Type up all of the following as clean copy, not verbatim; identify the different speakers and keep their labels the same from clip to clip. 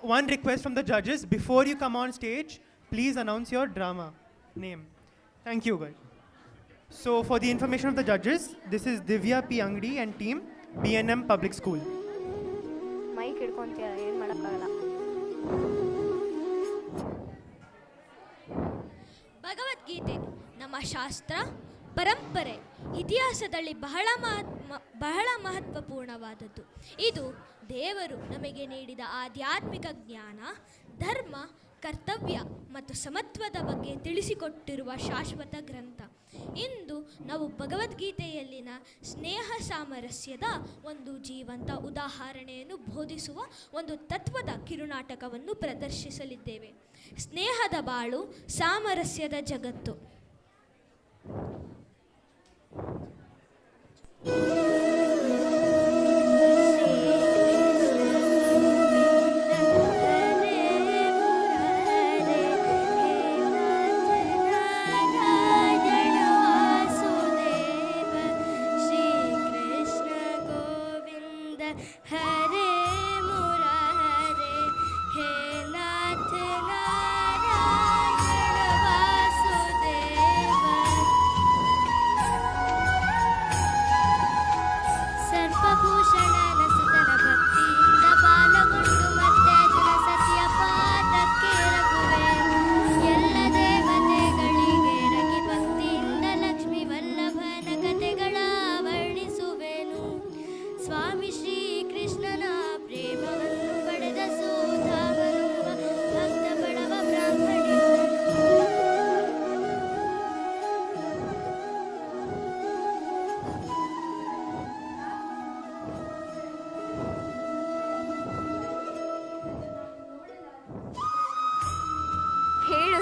Speaker 1: one request from the judges. Before you come on stage, please announce your drama name. Thank you, guys. So, for the information of the judges, this is Divya P. Angdi and team, BNM Public School.
Speaker 2: Mic ಹಿಡ್ಕೊಂತೀರ ಏನು ಮಾಡೋಕ್ಕಾಗಲ್ಲ.
Speaker 3: ಭಗವದ್ಗೀತೆ ನಮ್ಮ ಶಾಸ್ತ್ರ, ಪರಂಪರೆ, ಇತಿಹಾಸದಲ್ಲಿ ಬಹಳ ಮಹತ್ವಪೂರ್ಣವಾದದ್ದು. ಇದು ದೇವರು ನಮಗೆ ನೀಡಿದ ಆಧ್ಯಾತ್ಮಿಕ ಜ್ಞಾನ, ಧರ್ಮ, ಕರ್ತವ್ಯ ಮತ್ತು ಸಮತ್ವದ ಬಗ್ಗೆ ತಿಳಿಸಿಕೊಟ್ಟಿರುವ ಶಾಶ್ವತ ಗ್ರಂಥ. ಇಂದು ನಾವು ಭಗವದ್ಗೀತೆಯಲ್ಲಿನ ಸ್ನೇಹ ಸಾಮರಸ್ಯದ ಒಂದು ಜೀವಂತ ಉದಾಹರಣೆಯನ್ನು ಬೋಧಿಸುವ ಒಂದು ತತ್ವದ ಕಿರುನಾಟಕವನ್ನು ಪ್ರದರ್ಶಿಸಲಿದ್ದೇವೆ. ಸ್ನೇಹದ ಬಾಳು, ಸಾಮರಸ್ಯದ ಜಗತ್ತು.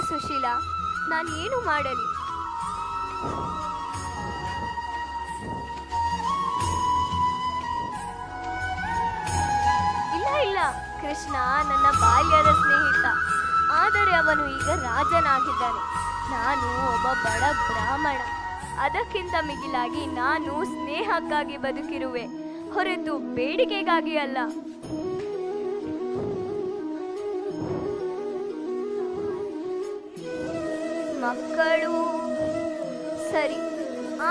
Speaker 2: ಸುಶೀಲಾ, ನಾನು ಏನು ಮಾಡಲಿ? ಇಲ್ಲ, ಕೃಷ್ಣ ನನ್ನ ಬಾಲ್ಯದ ಸ್ನೇಹಿತ. ಆದರೆ ಅವನು ಈಗ ರಾಜನಾಗಿದ್ದಾನೆ. ನಾನು ಒಬ್ಬ ಬಡ ಬ್ರಾಹ್ಮಣ. ಅದಕ್ಕಿಂತ ಮಿಗಿಲಾಗಿ ನಾನು ಸ್ನೇಹಕ್ಕಾಗಿ ಬದುಕಿರುವೆ, ಹೊರತು ಬೇಡಿಕೆಗಾಗಿ ಅಲ್ಲ. ಮಕ್ಕಳು ಸರಿ,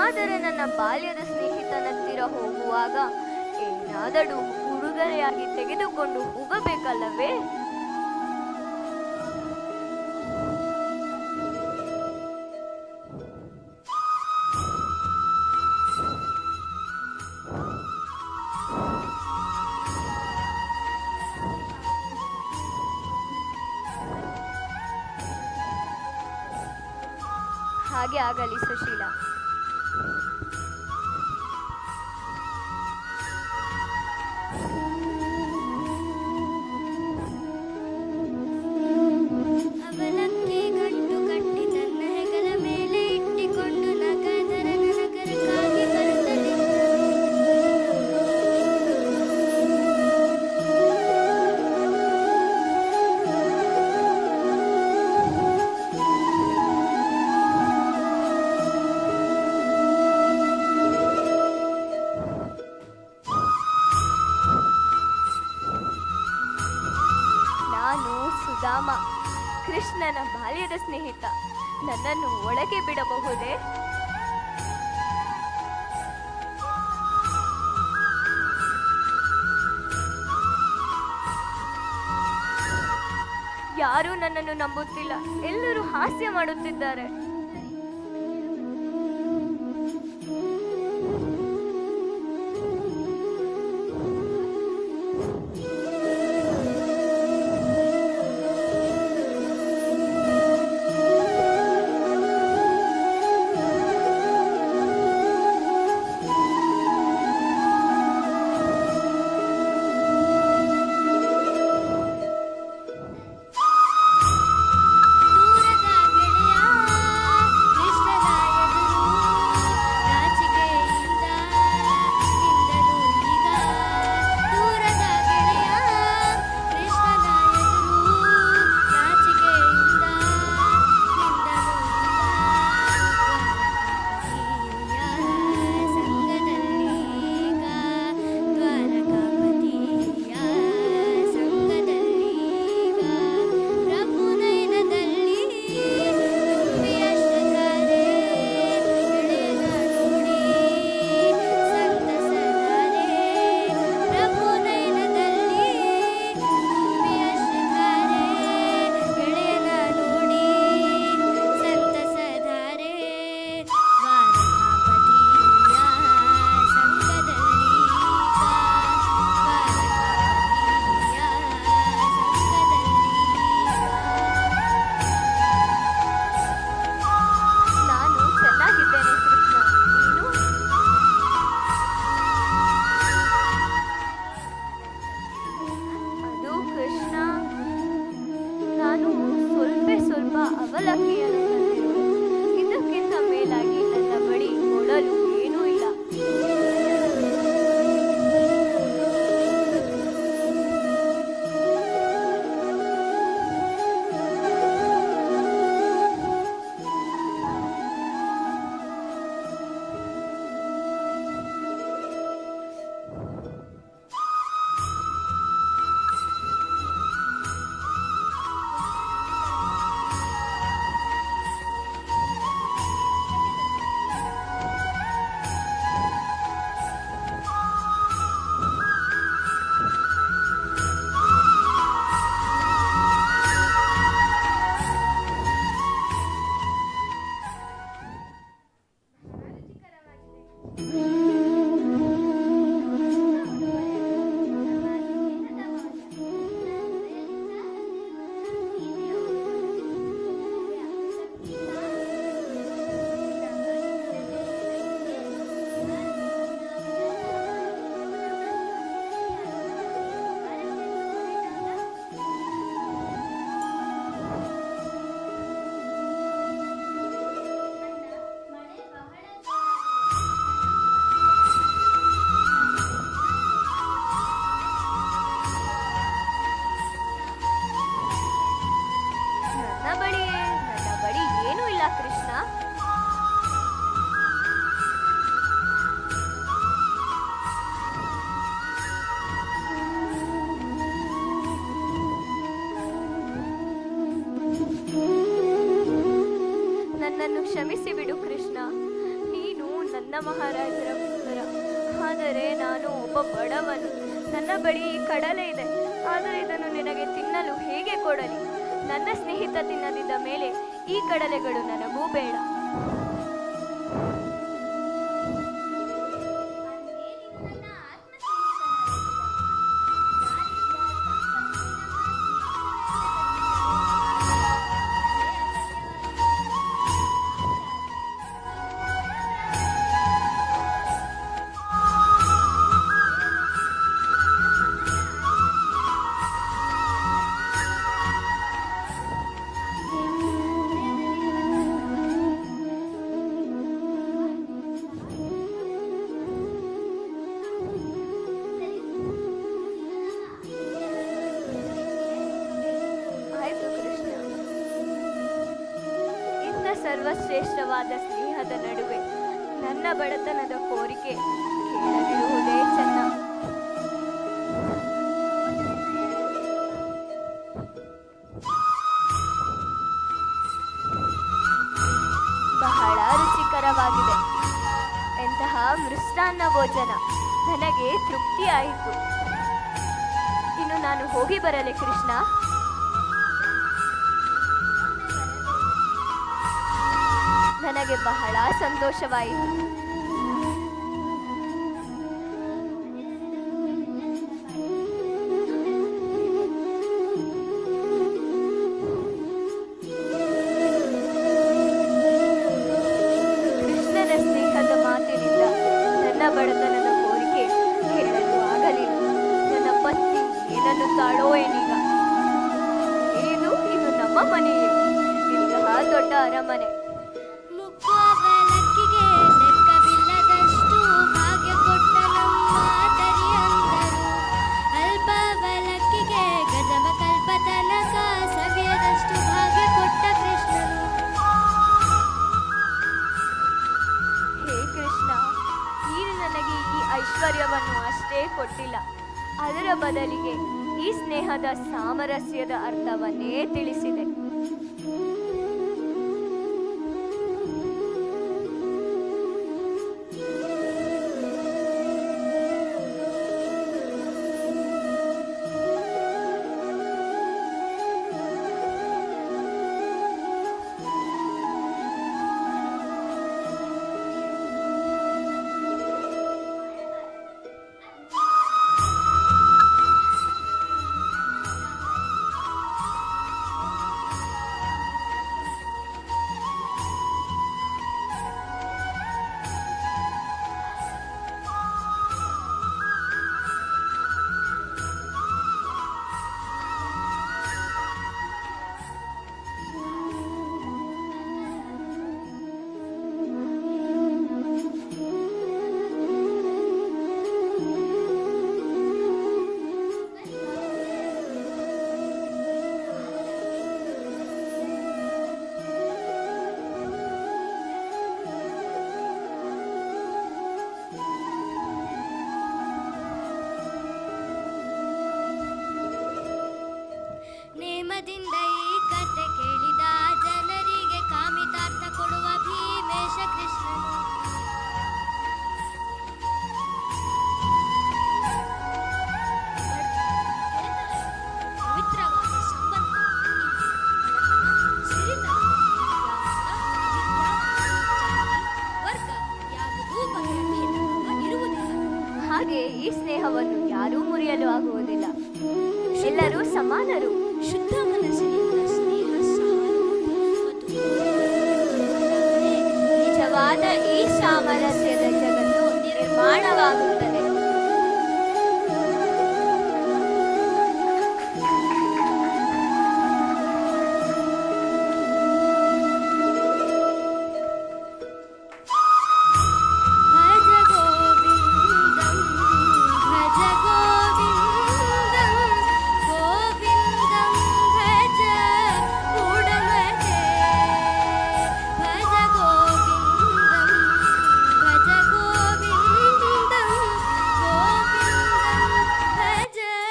Speaker 2: ಆದರೆ ನನ್ನ ಬಾಲ್ಯದ ಸ್ನೇಹಿತನತ್ತಿರ ಹೋಗುವಾಗ ಏನಾದರೂ ಉಡುಗೊರೆಯಾಗಿ ತೆಗೆದುಕೊಂಡು ಹೋಗಬೇಕಲ್ಲವೇ? ಹಾಗೆ ಆಗಲಿ ಸುಶೀಲಾ. ಸುಧಾಮ, ಕೃಷ್ಣನ ಬಾಲ್ಯದ ಸ್ನೇಹಿತ. ನನ್ನನ್ನು ಒಳಗೆ ಬಿಡಬಹುದೇ? ಯಾರೂ ನನ್ನನ್ನು ನಂಬುತ್ತಿಲ್ಲ. ಎಲ್ಲರೂ ಹಾಸ್ಯ ಮಾಡುತ್ತಿದ್ದಾರೆ. ಅವಲಕ್ಕಿಯನ್ನು ತಂದಿರುವೆ. ಇದಕ್ಕಿಂತ ಮೇಲಾಗಿ ನನ್ನ ಬಳಿ ಕೊಡಲು ಏನೂ ಇಲ್ಲ. ನನ್ನ ಬಳಿ ಏನೂ ಇಲ್ಲ ಕೃಷ್ಣ. ನನ್ನನ್ನು ಕ್ಷಮಿಸಿ ಬಿಡು ಕೃಷ್ಣ. ನೀನು ನನ್ನ ಮಹಾರಾಜರ ಪುತ್ರ, ಆದರೆ ನಾನು ಒಬ್ಬ ಬಡವನು. ನನ್ನ ಬಳಿ ಈ ಕಡಲೆ ಇದೆ, ಆದರೆ ಇದನ್ನು ನಿನಗೆ ತಿನ್ನಲು ಹೇಗೆ ಕೊಡಲಿ? ನನ್ನ ಸ್ನೇಹಿತ ತಿನ್ನದಿದ್ದ ಮೇಲೆ ಈ ಕಡಲೆಗಳು ನನಗೂ ಬೇಡ. ಸರ್ವಶ್ರೇಷ್ಠವಾದ ಸ್ನೇಹದ ನಡುವೆ ನನ್ನ ಬಡತನದ ಕೋರಿಕೆ ಕೇಳದಿರುವುದೇ ಚೆನ್ನ. ಬಹಳ ರುಚಿಕರವಾಗಿದೆ. ಎಂತಹ ಮೃಷ್ಟಾನ್ನ ಭೋಜನ, ನನಗೆ ತೃಪ್ತಿಯಾಯಿತು. ಇನ್ನು ನಾನು ಹೋಗಿ ಬರಲೆ ಕೃಷ್ಣ. ನನಗೆ ಬಹಳ ಸಂತೋಷವಾಯಿತು. ಕೃಷ್ಣನ ಸ್ನೇಹದ ಮಾತಿನಿಂದ ನನ್ನ ಬಡತನದ ಕೋರಿಕೆ ಕೇಳಲು ಆಗಲಿಲ್ಲ. ನನ್ನ ಪತ್ನಿ ಏನನ್ನು ತಾಳೋ ಏನೀಗ. ಇದು ನಮ್ಮ ಮನೆಯೇ, ಇಂತಹ ದೊಡ್ಡ ಅರಮನೆ. ಐಶ್ವರ್ಯವನ್ನು ಅಷ್ಟೇ ಕೊಟ್ಟಿಲ್ಲ, ಅದರ ಬದಲಿಗೆ ಈ ಸ್ನೇಹದ ಸಾಮರಸ್ಯದ ಅರ್ಥವನ್ನೇ ತಿಳಿಸಿದೆ. ಇದರಿಂದ ಈ ಸಾಮರಸ್ಯದ ಜಗತ್ತು ನಿರ್ಮಾಣವಾಗುತ್ತದೆ.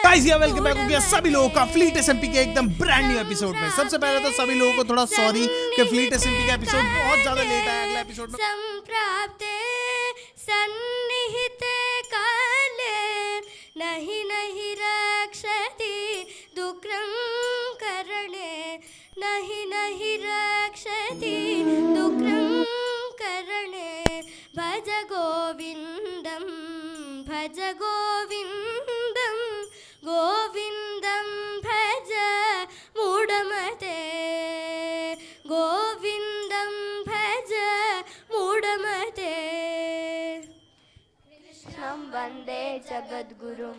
Speaker 4: गाइस या वेलकम बैक हो गया सभी लोगों का फ्लीट एसएमपी के एकदम ब्रांड न्यू एपिसोड में। सबसे पहले तो सभी लोगों को थोड़ा सॉरी कि फ्लीट एसएमपी का एपिसोड बहुत ज्यादा लेट आया। अगला एपिसोड में
Speaker 3: संप्राप्ते सन्निहिते काले नहीं नहीं रक्षति दुःखं करणे नहीं नहीं रक्षति दुःखं करणे भज गोविंदं गोविंदं भज मूढमते गोविंदं भज मूढमते
Speaker 2: कृष्णं वन्दे जगद्गुरुं